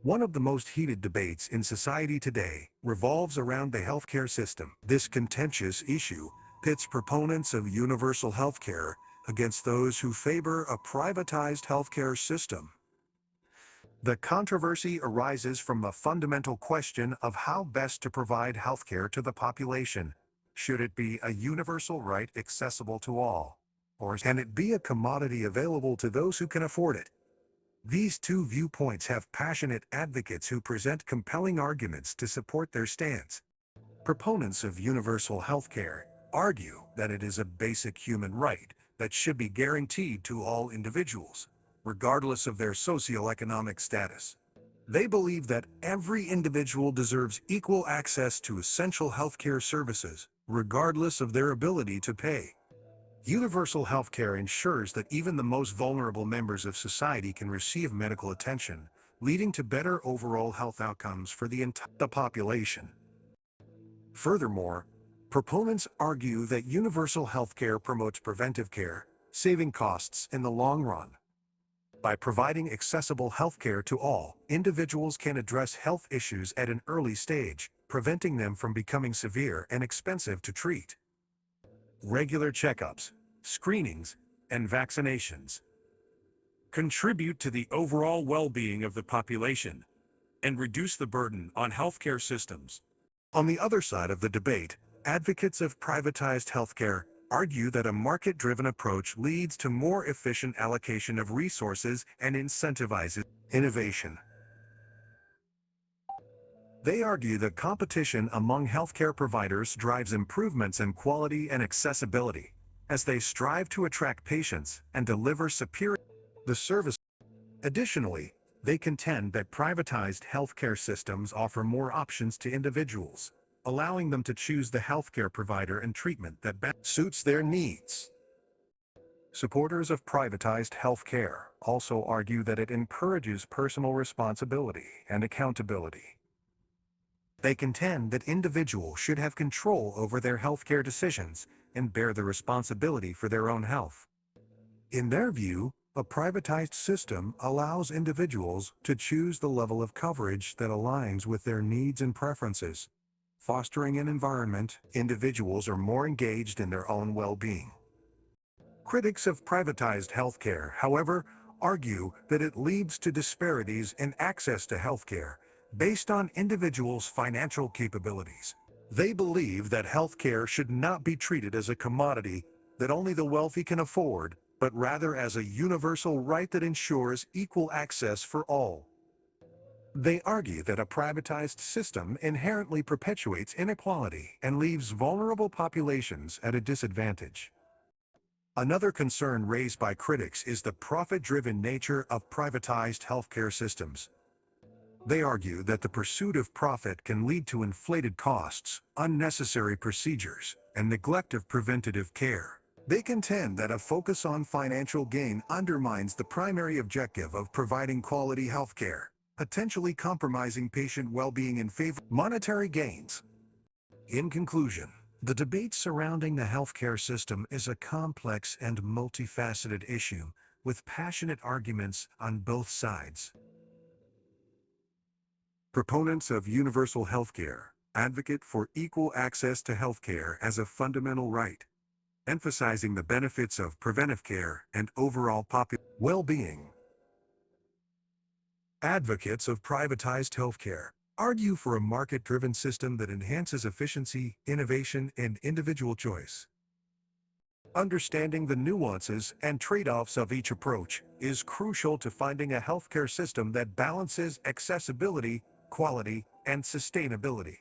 One of the most heated debates in society today revolves around the healthcare system. This contentious issue pits proponents of universal healthcare against those who favor a privatized healthcare system. The controversy arises from the fundamental question of how best to provide healthcare to the population. Should it be a universal right accessible to all? Or can it be a commodity available to those who can afford it? These two viewpoints have passionate advocates who present compelling arguments to support their stance. Proponents of universal healthcare argue that it is a basic human right that should be guaranteed to all individuals, regardless of their socioeconomic status. They believe that every individual deserves equal access to essential healthcare services, regardless of their ability to pay. Universal healthcare ensures that even the most vulnerable members of society can receive medical attention, leading to better overall health outcomes for the entire population. Furthermore, proponents argue that universal healthcare promotes preventive care, saving costs in the long run. By providing accessible healthcare to all, individuals can address health issues at an early stage, preventing them from becoming severe and expensive to treat. Regular checkups, screenings, and vaccinations contribute to the overall well-being of the population and reduce the burden on healthcare systems. On the other side of the debate, advocates of privatized healthcare argue that a market-driven approach leads to more efficient allocation of resources and incentivizes innovation. They argue that competition among healthcare providers drives improvements in quality and accessibility, as they strive to attract patients and deliver superior service. Additionally, they contend that privatized healthcare systems offer more options to individuals, allowing them to choose the healthcare provider and treatment that best suits their needs. Supporters of privatized healthcare also argue that it encourages personal responsibility and accountability. They contend that individuals should have control over their healthcare decisions and bear the responsibility for their own health. In their view, a privatized system allows individuals to choose the level of coverage that aligns with their needs and preferences, fostering an environment individuals are more engaged in their own well-being. Critics of privatized healthcare, however, argue that it leads to disparities in access to healthcare based on individuals' financial capabilities. They believe that healthcare should not be treated as a commodity that only the wealthy can afford, but rather as a universal right that ensures equal access for all. They argue that a privatized system inherently perpetuates inequality and leaves vulnerable populations at a disadvantage. Another concern raised by critics is the profit-driven nature of privatized healthcare systems. They argue that the pursuit of profit can lead to inflated costs, unnecessary procedures, and neglect of preventative care. They contend that a focus on financial gain undermines the primary objective of providing quality healthcare, potentially compromising patient well-being in favor of monetary gains. In conclusion, the debate surrounding the healthcare system is a complex and multifaceted issue, with passionate arguments on both sides. Proponents of universal healthcare advocate for equal access to healthcare as a fundamental right, emphasizing the benefits of preventive care and overall well-being. Advocates of privatized healthcare argue for a market-driven system that enhances efficiency, innovation, and individual choice. Understanding the nuances and trade-offs of each approach is crucial to finding a healthcare system that balances accessibility, quality, and sustainability.